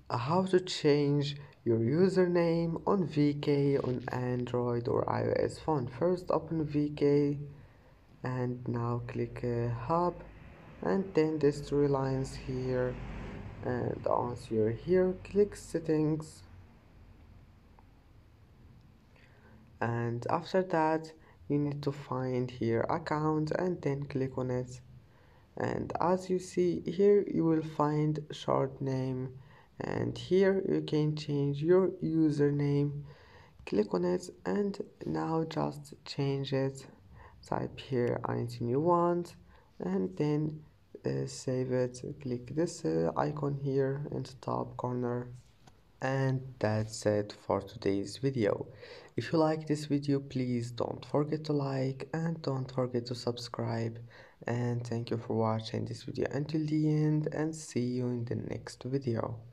how to change your username on VK on Android or iOS phone. First open VK and now click Hub, and then these three lines here, and once you're here click Settings, and after that you need to find here Account and then click on it. And as you see here you will find short name, and here you can change your username. Click on it and now just change it. Type here anything you want and then save it. Click this icon here in the top corner. And that's it for today's video. If you like this video, please don't forget to like and don't forget to subscribe. And thank you for watching this video until the end, and see you in the next video.